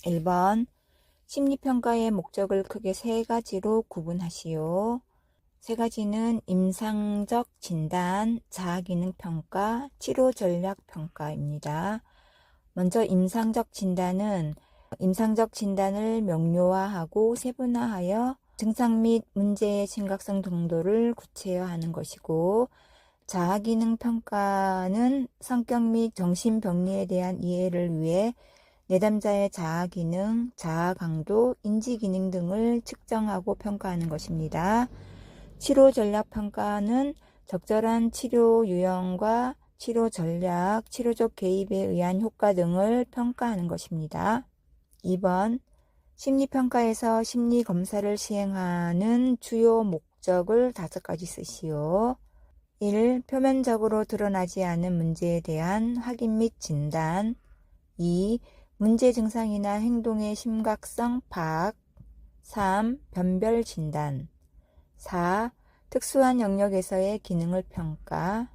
1번 심리평가의 목적을 크게 세 가지로 구분하시오. 세 가지는 임상적 진단, 자아기능평가, 치료전략평가입니다. 먼저 임상적 진단은 임상적 진단을 명료화하고 세분화하여 증상 및 문제의 심각성 정도를 구체화하는 것이고, 자아기능평가는 성격 및 정신병리에 대한 이해를 위해 내담자의 자아기능, 자아강도, 인지기능 등을 측정하고 평가하는 것입니다. 치료전략평가는 적절한 치료 유형과 치료 전략, 치료적 개입에 의한 효과 등을 평가하는 것입니다. 2번 심리평가에서 심리검사를 시행하는 주요 목적을 5가지 쓰시오. 1. 표면적으로 드러나지 않은 문제에 대한 확인 및 진단. 2. 문제 증상이나 행동의 심각성 파악. 3. 변별 진단. 4. 특수한 영역에서의 기능을 평가.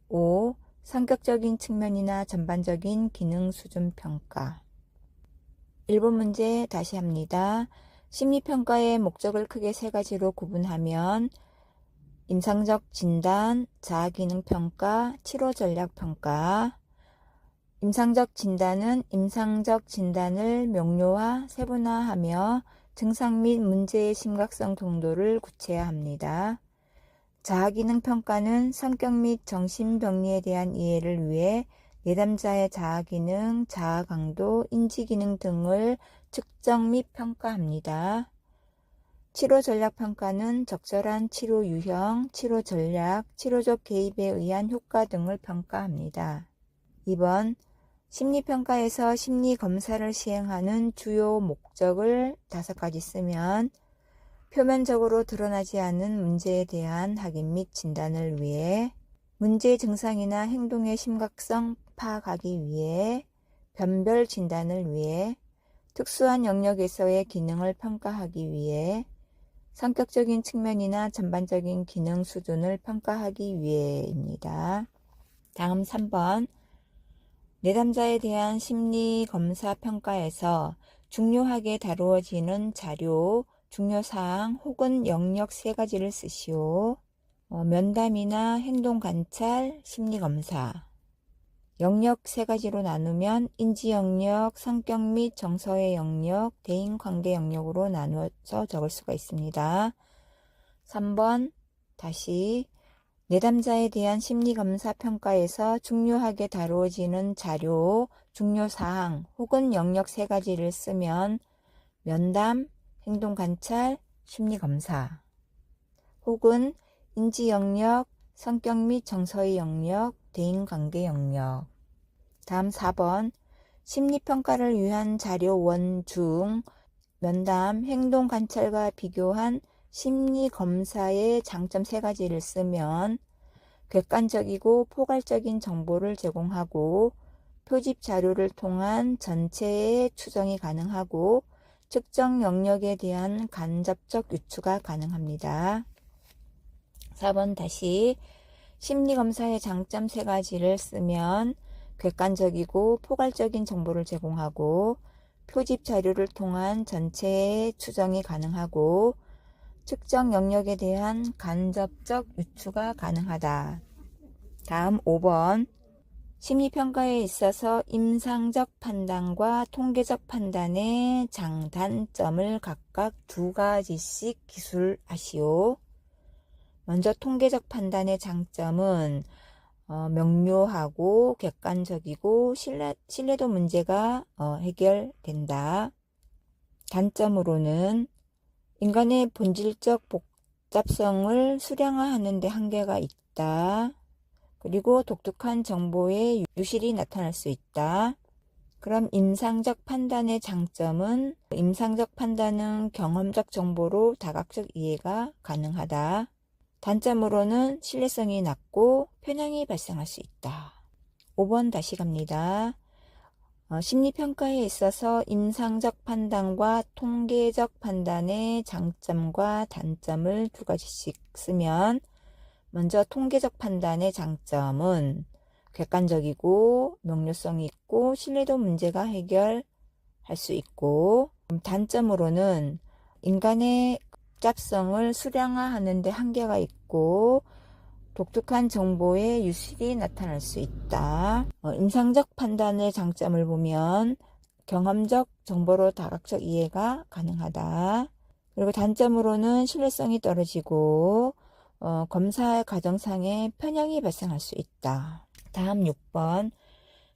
5. 성격적인 측면이나 전반적인 기능 수준 평가. 1번 문제 다시 합니다. 심리평가의 목적을 크게 세 가지로 구분하면 임상적 진단, 자아기능평가, 치료전략평가. 임상적 진단은 임상적 진단을 명료화, 세분화하며 증상 및 문제의 심각성 정도를 구체화합니다. 자아기능평가는 성격 및 정신병리에 대한 이해를 위해 내담자의 자아기능, 자아강도, 인지기능 등을 측정 및 평가합니다. 치료전략평가는 적절한 치료 유형, 치료 전략, 치료적 개입에 의한 효과 등을 평가합니다. 2번 심리평가에서 심리검사를 시행하는 주요 목적을 5가지 쓰면 표면적으로 드러나지 않은 문제에 대한 확인 및 진단을 위해, 문제 증상이나 행동의 심각성 파악하기 위해, 변별 진단을 위해, 특수한 영역에서의 기능을 평가하기 위해, 성격적인 측면이나 전반적인 기능 수준을 평가하기 위해입니다. 다음 3번 내담자에 대한 심리검사 평가에서 중요하게 다루어지는 자료, 중요사항 혹은 영역 3가지를 쓰시오. 면담이나 행동관찰, 심리검사. 영역 3가지로 나누면 인지영역, 성격 및 정서의 영역, 대인관계 영역으로 나누어서 적을 수가 있습니다. 3번 다시 내담자에 대한 심리검사 평가에서 중요하게 다루어지는 자료, 중요사항 혹은 영역 3가지를 쓰면 면담, 행동관찰, 심리검사 혹은 인지영역, 성격 및 정서의 영역, 대인관계 영역. 다음 4번 심리평가를 위한 자료원 중 면담, 행동관찰과 비교한 심리검사의 장점 3가지를 쓰면 객관적이고 포괄적인 정보를 제공하고 표집 자료를 통한 전체의 추정이 가능하고 특정 영역에 대한 간접적 유추가 가능합니다. 4번 다시 심리검사의 장점 3가지를 쓰면 객관적이고 포괄적인 정보를 제공하고 표집 자료를 통한 전체의 추정이 가능하고 특정 영역에 대한 간접적 유추가 가능하다. 다음 5번 심리평가에 있어서 임상적 판단과 통계적 판단의 장단점을 각각 2가지씩 기술하시오. 먼저 통계적 판단의 장점은 명료하고 객관적이고 신뢰도 문제가 해결된다. 단점으로는 인간의 본질적 복잡성을 수량화하는 데 한계가 있다. 그리고 독특한 정보의 유실이 나타날 수 있다. 그럼 임상적 판단의 장점은 임상적 판단은 경험적 정보로 다각적 이해가 가능하다. 단점으로는 신뢰성이 낮고 편향이 발생할 수 있다. 5번 다시 갑니다. 심리평가에 있어서 임상적 판단과 통계적 판단의 장점과 단점을 2가지씩 쓰면 먼저 통계적 판단의 장점은 객관적이고 명료성이 있고 신뢰도 문제가 해결할 할 수 있고, 단점으로는 인간의 복잡성을 수량화하는 데 한계가 있고 독특한 정보의 유실이 나타날 수 있다. 임상적 판단의 장점을 보면 경험적 정보로 다각적 이해가 가능하다. 그리고 단점으로는 신뢰성이 떨어지고 검사 과정상의 편향이 발생할 수 있다. 다음 6번.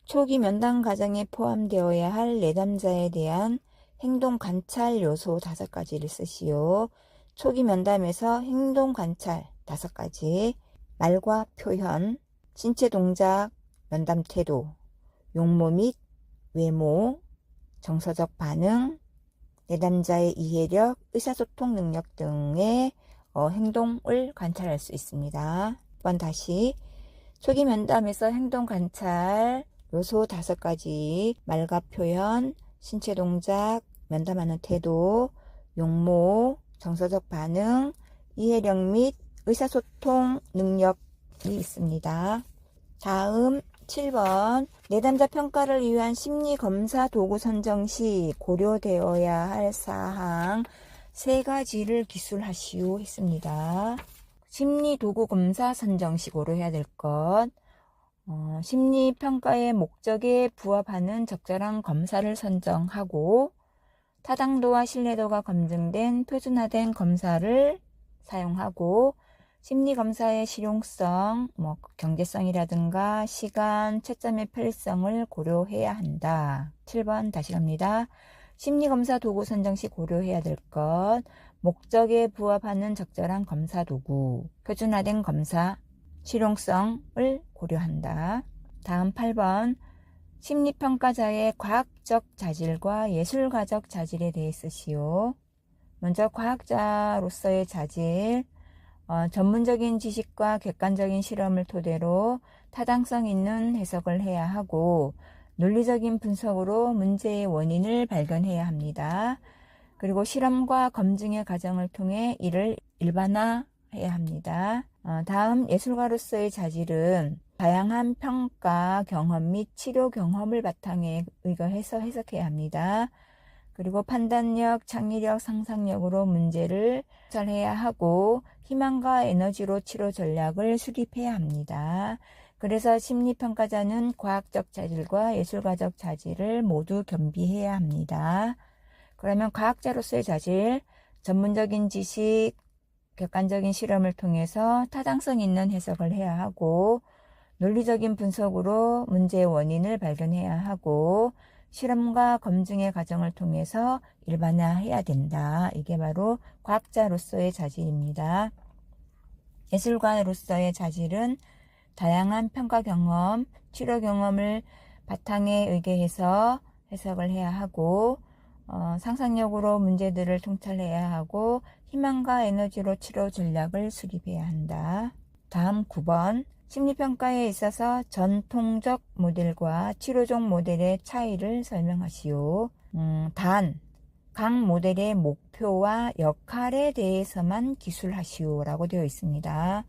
초기 면담 과정에 포함되어야 할 내담자에 대한 행동 관찰 요소 5가지를 쓰시오. 초기 면담에서 행동 관찰 5가지. 말과 표현, 신체 동작, 면담 태도, 용모 및 외모, 정서적 반응, 내담자의 이해력, 의사소통 능력 등의 행동을 관찰할 수 있습니다. 한번 다시. 초기 면담에서 행동 관찰 요소 5가지. 말과 표현, 신체 동작, 면담하는 태도, 용모, 정서적 반응, 이해력 및 의사소통 능력이 있습니다. 다음 7번. 내담자 평가를 위한 심리검사 도구 선정 시 고려되어야 할 사항 3가지를 기술하시오 했습니다. 심리도구 검사 선정 시 고려해야 될 것. 심리평가의 목적에 부합하는 적절한 검사를 선정하고 타당도와 신뢰도가 검증된 표준화된 검사를 사용하고 심리검사의 실용성, 경제성이라든가 시간, 채점의 편리성을 고려해야 한다. 7번 다시 갑니다. 심리검사 도구 선정 시 고려해야 될 것. 목적에 부합하는 적절한 검사 도구, 표준화된 검사, 실용성을 고려한다. 다음 8번. 심리평가자의 과학적 자질과 예술가적 자질에 대해 쓰시오. 먼저 과학자로서의 자질, 전문적인 지식과 객관적인 실험을 토대로 타당성 있는 해석을 해야 하고 논리적인 분석으로 문제의 원인을 발견해야 합니다. 그리고 실험과 검증의 과정을 통해 이를 일반화해야 합니다. 다음 예술가로서의 자질은 다양한 평가 경험 및 치료 경험을 바탕에 의거해서 해석해야 합니다. 그리고 판단력, 창의력, 상상력으로 문제를 해결해야 하고 희망과 에너지로 치료 전략을 수립해야 합니다. 그래서 심리평가자는 과학적 자질과 예술가적 자질을 모두 겸비해야 합니다. 그러면 과학자로서의 자질, 전문적인 지식, 객관적인 실험을 통해서 타당성 있는 해석을 해야 하고 논리적인 분석으로 문제의 원인을 발견해야 하고 실험과 검증의 과정을 통해서 일반화해야 된다. 이게 바로 과학자로서의 자질입니다. 예술가로서의 자질은 다양한 평가 경험, 치료 경험을 바탕에 의뢰해서 해석을 해야 하고 상상력으로 문제들을 통찰해야 하고 희망과 에너지로 치료 전략을 수립해야 한다. 다음 9번. 심리평가에 있어서 전통적 모델과 치료적 모델의 차이를 설명하시오. 각 모델의 목표와 역할에 대해서만 기술하시오 라고 되어 있습니다.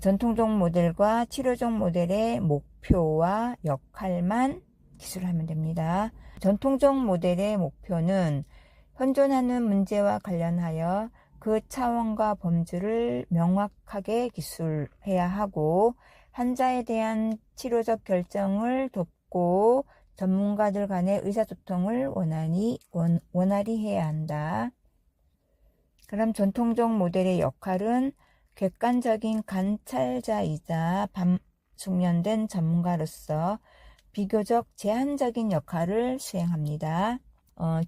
전통적 모델과 치료적 모델의 목표와 역할만 기술하면 됩니다. 전통적 모델의 목표는 현존하는 문제와 관련하여 그 차원과 범주를 명확하게 기술해야 하고 환자에 대한 치료적 결정을 돕고 전문가들 간의 의사소통을 원활히 해야 한다. 그럼 전통적 모델의 역할은 객관적인 관찰자이자 숙련된 전문가로서 비교적 제한적인 역할을 수행합니다.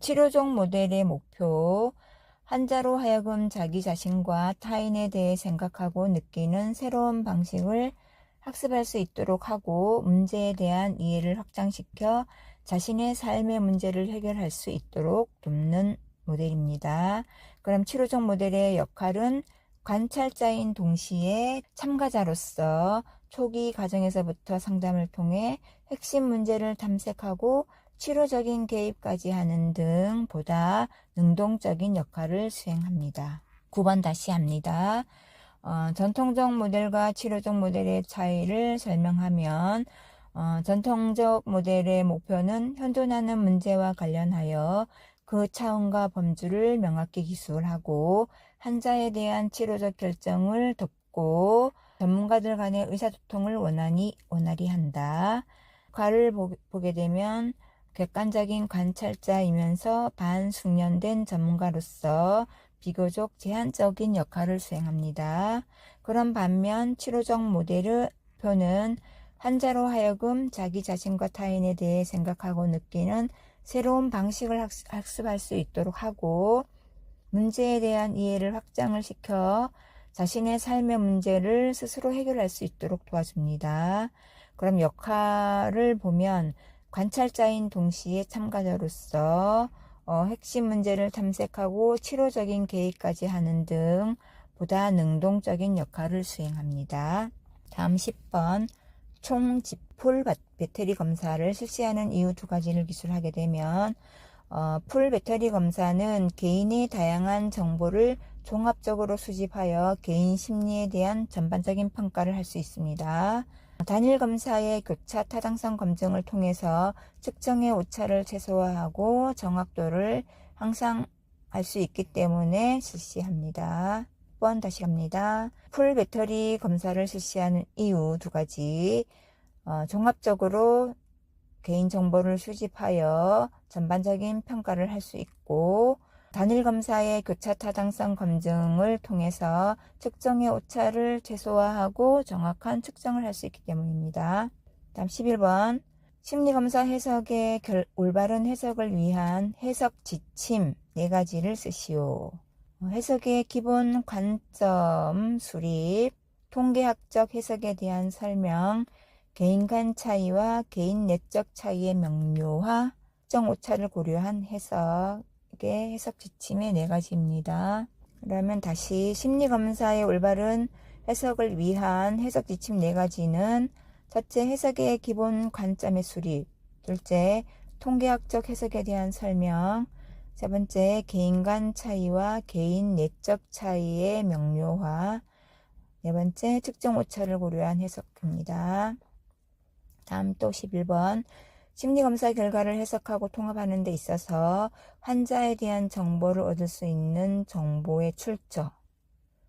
치료적 모델의 목표, 환자로 하여금 자기 자신과 타인에 대해 생각하고 느끼는 새로운 방식을 학습할 수 있도록 하고 문제에 대한 이해를 확장시켜 자신의 삶의 문제를 해결할 수 있도록 돕는 모델입니다. 그럼 치료적 모델의 역할은 관찰자인 동시에 참가자로서 초기 과정에서부터 상담을 통해 핵심 문제를 탐색하고 치료적인 개입까지 하는 등 보다 능동적인 역할을 수행합니다. 9번 다시 합니다. 전통적 모델과 치료적 모델의 차이를 설명하면 전통적 모델의 목표는 현존하는 문제와 관련하여 그 차원과 범주를 명확히 기술하고 환자에 대한 치료적 결정을 돕고 전문가들 간의 의사소통을 원활히 한다. 역할을 보게 되면 객관적인 관찰자이면서 반숙련된 전문가로서 비교적 제한적인 역할을 수행합니다. 그런 반면 치료적 모델의 표는 환자로 하여금 자기 자신과 타인에 대해 생각하고 느끼는 새로운 방식을 학습할 수 있도록 하고 문제에 대한 이해를 확장을 시켜 자신의 삶의 문제를 스스로 해결할 수 있도록 도와줍니다. 그럼 역할을 보면 관찰자인 동시에 참가자로서 핵심 문제를 탐색하고 치료적인 계획까지 하는 등 보다 능동적인 역할을 수행합니다. 다음 10번 총지풀 배터리 검사를 실시하는 이유 2가지를 기술하게 되면 풀 배터리 검사는 개인의 다양한 정보를 종합적으로 수집하여 개인 심리에 대한 전반적인 평가를 할 수 있습니다. 단일 검사의 교차 타당성 검증을 통해서 측정의 오차를 최소화하고 정확도를 향상할 수 있기 때문에 실시합니다. 10번 다시 갑니다. 풀 배터리 검사를 실시하는 이유 2가지. 종합적으로 개인정보를 수집하여 전반적인 평가를 할 수 있고 단일 검사의 교차 타당성 검증을 통해서 측정의 오차를 최소화하고 정확한 측정을 할 수 있기 때문입니다. 다음 11번 심리검사 해석의 올바른 해석을 위한 해석 지침 4가지를 쓰시오. 해석의 기본 관점 수립, 통계학적 해석에 대한 설명, 개인 간 차이와 개인 내적 차이의 명료화, 특정 오차를 고려한 해석의 해석 지침의 4가지입니다. 그러면 다시 심리검사의 올바른 해석을 위한 해석 지침 4가지는 첫째, 해석의 기본 관점의 수립, 둘째, 통계학적 해석에 대한 설명, 세 번째, 개인 간 차이와 개인 내적 차이의 명료화, 네 번째, 특정 오차를 고려한 해석입니다. 다음 또 11번 심리검사 결과를 해석하고 통합하는 데 있어서 환자에 대한 정보를 얻을 수 있는 정보의 출처,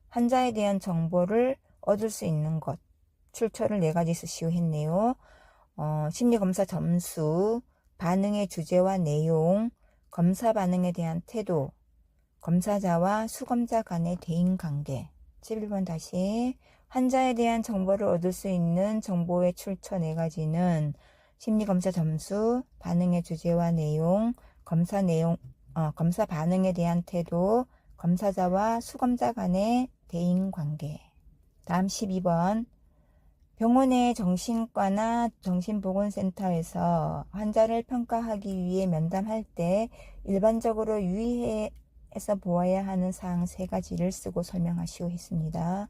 환자에 대한 정보를 얻을 수 있는 것, 출처를 4가지 쓰시오 했네요. 심리검사 점수, 반응의 주제와 내용, 검사 반응에 대한 태도, 검사자와 수검자 간의 대인관계. 11번 다시 환자에 대한 정보를 얻을 수 있는 정보의 출처 4가지는 심리검사 점수, 반응의 주제와 내용, 검사 반응에 대한 태도, 검사자와 수검자 간의 대인관계. 다음 12번 병원의 정신과나 정신보건센터에서 환자를 평가하기 위해 면담할 때 일반적으로 유의해서 보아야 하는 사항 3가지를 쓰고 설명하시오 했습니다.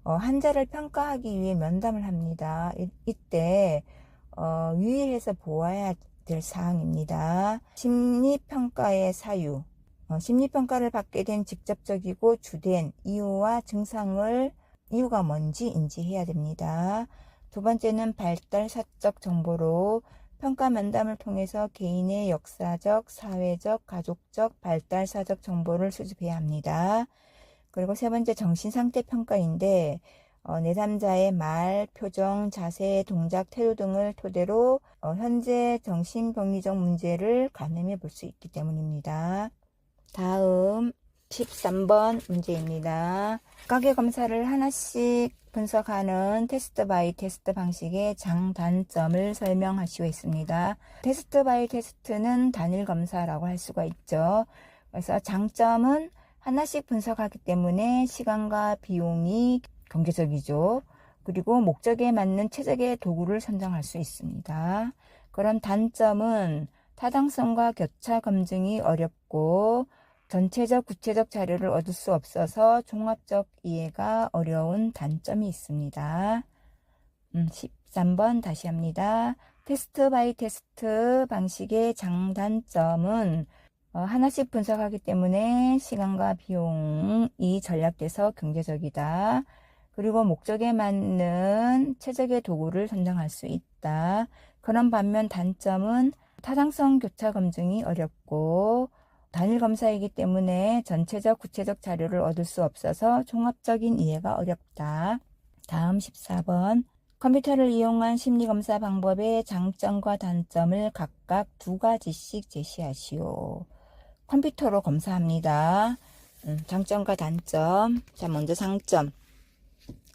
환자를 평가하기 위해 면담을 합니다. 이때 유의해서 보아야 될 사항입니다. 심리평가의 사유, 심리평가를 받게 된 직접적이고 주된 이유와 이유가 뭔지 인지해야 됩니다. 두 번째는 발달사적 정보로 평가 면담을 통해서 개인의 역사적, 사회적, 가족적, 발달사적 정보를 수집해야 합니다. 그리고 세 번째 정신상태 평가인데 내담자의 말, 표정, 자세, 동작, 태도 등을 토대로 현재 정신병리적 문제를 가늠해 볼 수 있기 때문입니다. 다음 13번 문제입니다. 가계 검사를 하나씩 분석하는 테스트 바이 테스트 방식의 장단점을 설명하시오 했습니다. 테스트 바이 테스트는 단일 검사라고 할 수가 있죠. 그래서 장점은 하나씩 분석하기 때문에 시간과 비용이 경제적이죠. 그리고 목적에 맞는 최적의 도구를 선정할 수 있습니다. 그런 단점은 타당성과 교차 검증이 어렵고 전체적 구체적 자료를 얻을 수 없어서 종합적 이해가 어려운 단점이 있습니다. 13번 다시 합니다. 테스트 바이 테스트 방식의 장단점은 하나씩 분석하기 때문에 시간과 비용이 절약돼서 경제적이다. 그리고 목적에 맞는 최적의 도구를 선정할 수 있다. 그런 반면 단점은 타당성 교차 검증이 어렵고 단일 검사이기 때문에 전체적 구체적 자료를 얻을 수 없어서 종합적인 이해가 어렵다. 다음 14번. 컴퓨터를 이용한 심리검사 방법의 장점과 단점을 각각 2가지씩 제시하시오. 컴퓨터로 검사합니다. 장점과 단점. 자, 먼저 장점.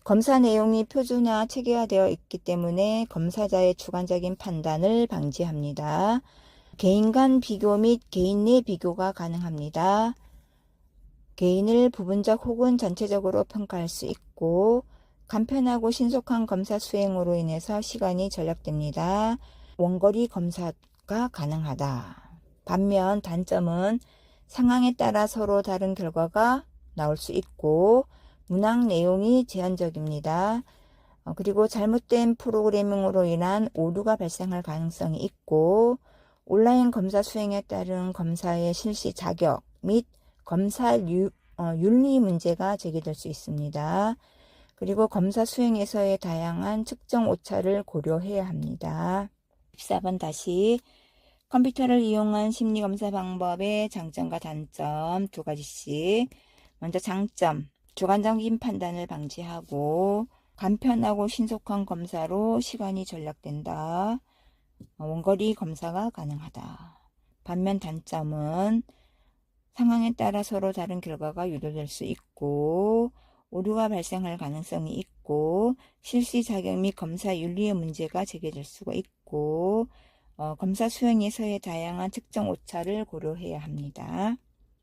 검사 내용이 표준화, 체계화되어 있기 때문에 검사자의 주관적인 판단을 방지합니다. 개인 간 비교 및 개인 내 비교가 가능합니다. 개인을 부분적 혹은 전체적으로 평가할 수 있고 간편하고 신속한 검사 수행으로 인해서 시간이 절약됩니다. 원거리 검사가 가능하다. 반면 단점은 상황에 따라 서로 다른 결과가 나올 수 있고 문항 내용이 제한적입니다. 그리고 잘못된 프로그래밍으로 인한 오류가 발생할 가능성이 있고 온라인 검사 수행에 따른 검사의 실시 자격 및 검사 윤리 문제가 제기될 수 있습니다. 그리고 검사 수행에서의 다양한 측정 오차를 고려해야 합니다. 14번 다시 컴퓨터를 이용한 심리검사 방법의 장점과 단점 2가지씩. 먼저 장점, 주관적인 판단을 방지하고 간편하고 신속한 검사로 시간이 절약된다. 원거리 검사가 가능하다. 반면 단점은 상황에 따라 서로 다른 결과가 유도될 수 있고 오류가 발생할 가능성이 있고 실시 자격 및 검사 윤리의 문제가 제기될 수가 있고 검사 수행에서의 다양한 측정 오차를 고려해야 합니다.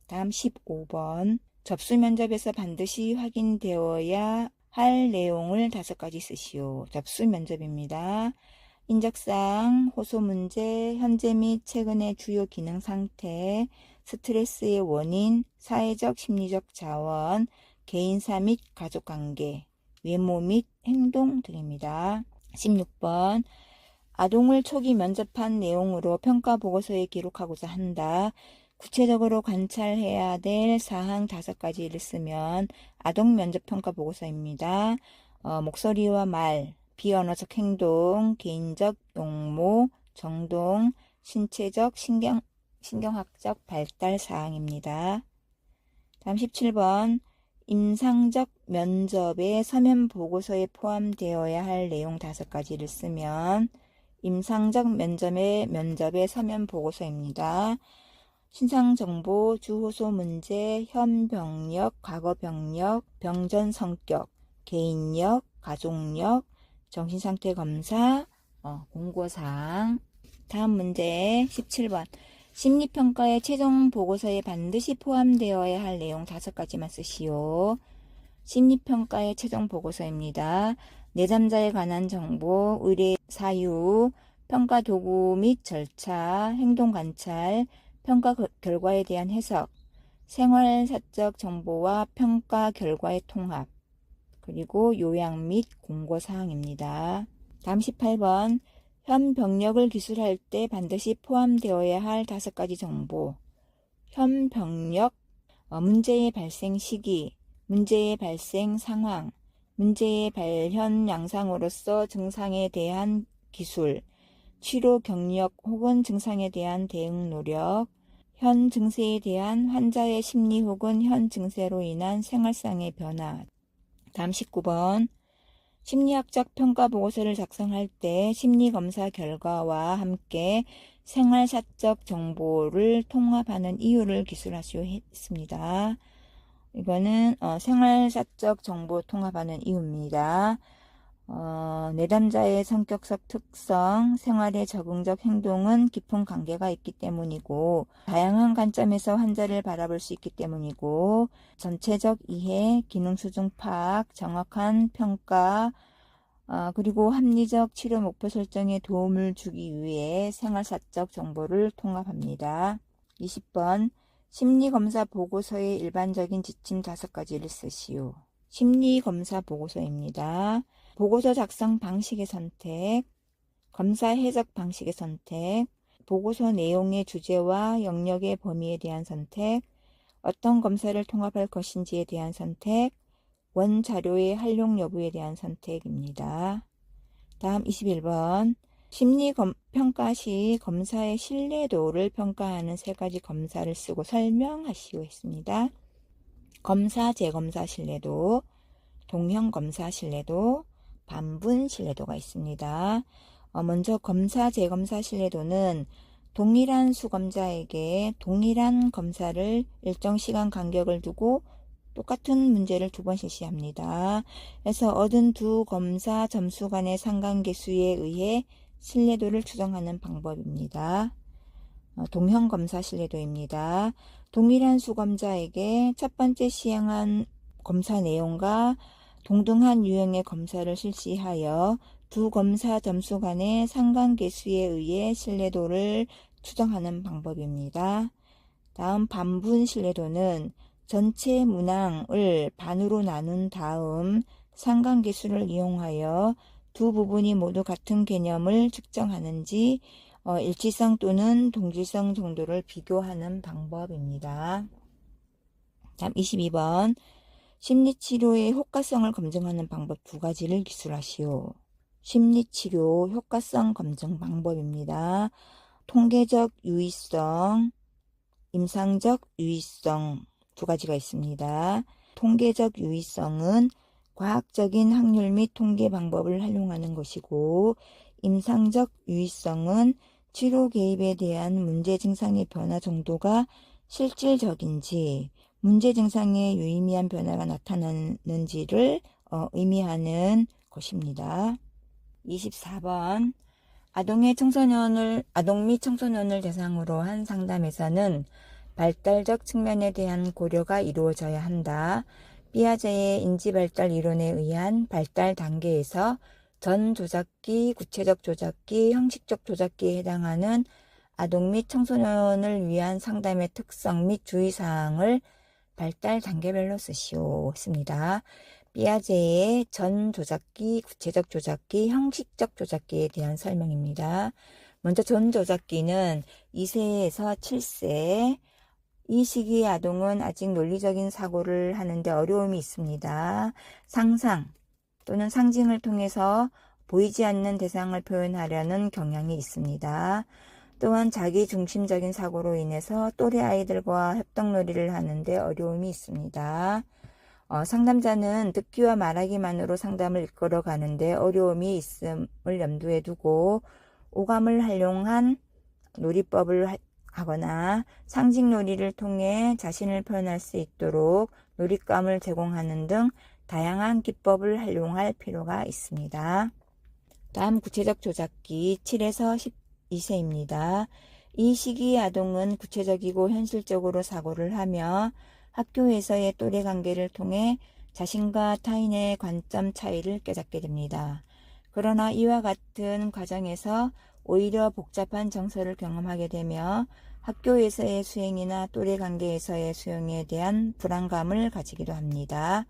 다음 15번. 접수 면접에서 반드시 확인되어야 할 내용을 5가지 쓰시오. 접수 면접입니다. 인적사항, 호소 문제, 현재 및 최근의 주요 기능 상태, 스트레스의 원인, 사회적 심리적 자원, 개인사 및 가족관계, 외모 및 행동 등입니다. 16번. 아동을 초기 면접한 내용으로 평가보고서에 기록하고자 한다. 구체적으로 관찰해야 될 사항 5가지를 쓰면 아동 면접 평가보고서입니다. 목소리와 말, 비언어적 행동, 개인적 용모, 정동, 신체적, 신경학적 발달 사항입니다. 다음 17번. 임상적 면접의 서면 보고서에 포함되어야 할 내용 5가지를 쓰면 임상적 면접의 서면 보고서입니다. 신상정보, 주호소 문제, 현 병력, 과거 병력, 병전 성격, 개인력, 가족력, 정신상태 검사, 공고사항. 다음 문제 17번. 심리평가의 최종 보고서에 반드시 포함되어야 할 내용 5가지만 쓰시오. 심리평가의 최종 보고서입니다. 내담자에 관한 정보, 의뢰 사유, 평가 도구 및 절차, 행동 관찰, 평가 결과에 대한 해석, 생활사적 정보와 평가 결과의 통합, 그리고 요약 및 공고사항입니다. 다음 18번. 현 병력을 기술할 때 반드시 포함되어야 할 5가지 정보. 현 병력, 문제의 발생 시기, 문제의 발생 상황, 문제의 발현 양상으로서 증상에 대한 기술, 치료 경력 혹은 증상에 대한 대응 노력, 현 증세에 대한 환자의 심리 혹은 현 증세로 인한 생활상의 변화. 다음 19번. 심리학적 평가 보고서를 작성할 때 심리검사 결과와 함께 생활사적 정보를 통합하는 이유를 기술하시오 했습니다. 이거는 생활사적 정보 통합하는 이유입니다. 내담자의 성격적 특성, 생활의 적응적 행동은 깊은 관계가 있기 때문이고 다양한 관점에서 환자를 바라볼 수 있기 때문이고 전체적 이해, 기능 수준 파악, 정확한 평가, 그리고 합리적 치료 목표 설정에 도움을 주기 위해 생활사적 정보를 통합합니다. 20번. 심리검사 보고서의 일반적인 지침 5가지를 쓰시오. 심리검사 보고서입니다. 보고서 작성 방식의 선택, 검사 해석 방식의 선택, 보고서 내용의 주제와 영역의 범위에 대한 선택, 어떤 검사를 통합할 것인지에 대한 선택, 원자료의 활용 여부에 대한 선택입니다. 다음 21번. 심리평가 시 검사의 신뢰도를 평가하는 3가지 검사를 쓰고 설명하시오 했습니다. 검사, 재검사 신뢰도, 동형 검사 신뢰도, 반분 신뢰도가 있습니다. 먼저 검사, 재검사 신뢰도는 동일한 수검자에게 동일한 검사를 일정 시간 간격을 두고 똑같은 문제를 2번 실시합니다. 그래서 얻은 두 검사 점수 간의 상관계수에 의해 신뢰도를 추정하는 방법입니다. 동형 검사 신뢰도입니다. 동일한 수검자에게 첫 번째 시행한 검사 내용과 동등한 유형의 검사를 실시하여 두 검사 점수 간의 상관계수에 의해 신뢰도를 추정하는 방법입니다. 다음 반분 신뢰도는 전체 문항을 반으로 나눈 다음 상관계수를 이용하여 두 부분이 모두 같은 개념을 측정하는지 일치성 또는 동질성 정도를 비교하는 방법입니다. 다음 22번. 심리치료의 효과성을 검증하는 방법 2가지를 기술하시오. 심리치료 효과성 검증 방법입니다. 통계적 유의성, 임상적 유의성 2가지가 있습니다. 통계적 유의성은 과학적인 확률 및 통계 방법을 활용하는 것이고, 임상적 유의성은 치료 개입에 대한 문제 증상의 변화 정도가 실질적인지, 문제 증상에 유의미한 변화가 나타나는지를 의미하는 것입니다. 24번. 아동 및 청소년을 대상으로 한 상담에서는 발달적 측면에 대한 고려가 이루어져야 한다. 피아제의 인지발달 이론에 의한 발달 단계에서 전 조작기, 구체적 조작기, 형식적 조작기에 해당하는 아동 및 청소년을 위한 상담의 특성 및 주의사항을 발달 단계별로 쓰시오 했습니다. 피아제의 전 조작기, 구체적 조작기, 형식적 조작기에 대한 설명입니다. 먼저 전 조작기는 2세에서 7세, 이 시기의 아동은 아직 논리적인 사고를 하는데 어려움이 있습니다. 상상 또는 상징을 통해서 보이지 않는 대상을 표현하려는 경향이 있습니다. 또한 자기중심적인 사고로 인해서 또래 아이들과 협동놀이를 하는데 어려움이 있습니다. 상담자는 듣기와 말하기만으로 상담을 이끌어 가는데 어려움이 있음을 염두에 두고 오감을 활용한 놀이법을 하거나 상징놀이를 통해 자신을 표현할 수 있도록 놀잇감을 제공하는 등 다양한 기법을 활용할 필요가 있습니다. 다음 구체적 조작기 7에서 12세입니다. 이 시기의 아동은 구체적이고 현실적으로 사고를 하며 학교에서의 또래 관계를 통해 자신과 타인의 관점 차이를 깨닫게 됩니다. 그러나 이와 같은 과정에서 오히려 복잡한 정서를 경험하게 되며 학교에서의 수행이나 또래 관계에서의 수용에 대한 불안감을 가지기도 합니다.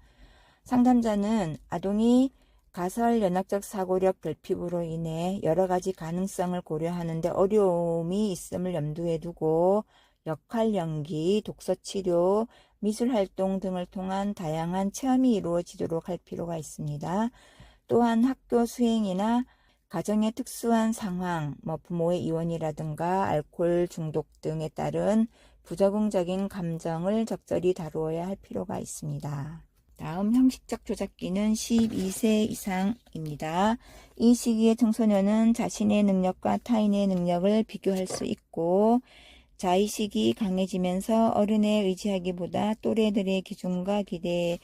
상담자는 아동이 가설 연학적 사고력 결핍으로 인해 여러 가지 가능성을 고려하는데 어려움이 있음을 염두에 두고 역할 연기, 독서 치료, 미술 활동 등을 통한 다양한 체험이 이루어지도록 할 필요가 있습니다. 또한 학교 수행이나 가정의 특수한 상황, 부모의 이혼이라든가 알코올 중독 등에 따른 부적응적인 감정을 적절히 다루어야 할 필요가 있습니다. 다음 형식적 조작기는 12세 이상입니다. 이 시기의 청소년은 자신의 능력과 타인의 능력을 비교할 수 있고 자의식이 강해지면서 어른에 의지하기보다 또래들의 기준과 기대에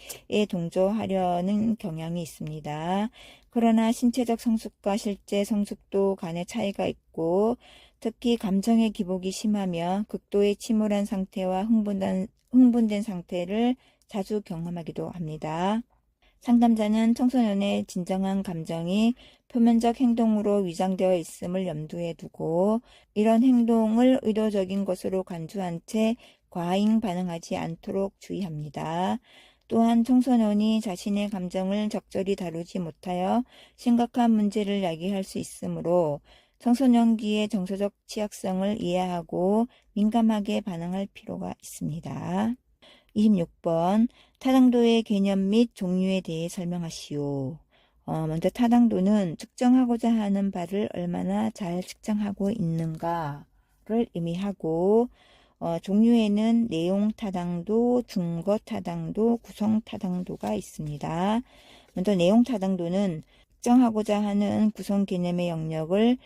동조하려는 경향이 있습니다. 그러나 신체적 성숙과 실제 성숙도 간의 차이가 있고 특히 감정의 기복이 심하며 극도의 침울한 상태와 흥분된 상태를 자주 경험하기도 합니다. 상담자는 청소년의 진정한 감정이 표면적 행동으로 위장되어 있음을 염두에 두고 이런 행동을 의도적인 것으로 간주한 채 과잉 반응하지 않도록 주의합니다. 또한 청소년이 자신의 감정을 적절히 다루지 못하여 심각한 문제를 야기할 수 있으므로 청소년기의 정서적 취약성을 이해하고 민감하게 반응할 필요가 있습니다. 26번 타당도의 개념 및 종류에 대해 설명하시오. 먼저 타당도는 측정하고자 하는 바를 얼마나 잘 측정하고 있는가를 의미하고, 종류에는 내용 타당도, 증거 타당도, 구성 타당도가 있습니다. 먼저 내용 타당도는 측정하고자 하는 구성 개념의 영역을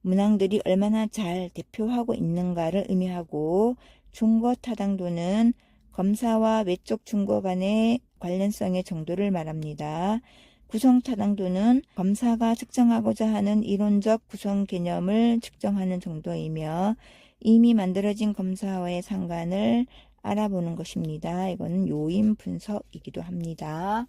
문항들이 얼마나 잘 대표하고 있는가를 의미하고, 증거 타당도는 검사와 외적 증거 간의 관련성의 정도를 말합니다. 구성 타당도는 검사가 측정하고자 하는 이론적 구성 개념을 측정하는 정도이며 이미 만들어진 검사와의 상관을 알아보는 것입니다. 이거는 요인 분석이기도 합니다.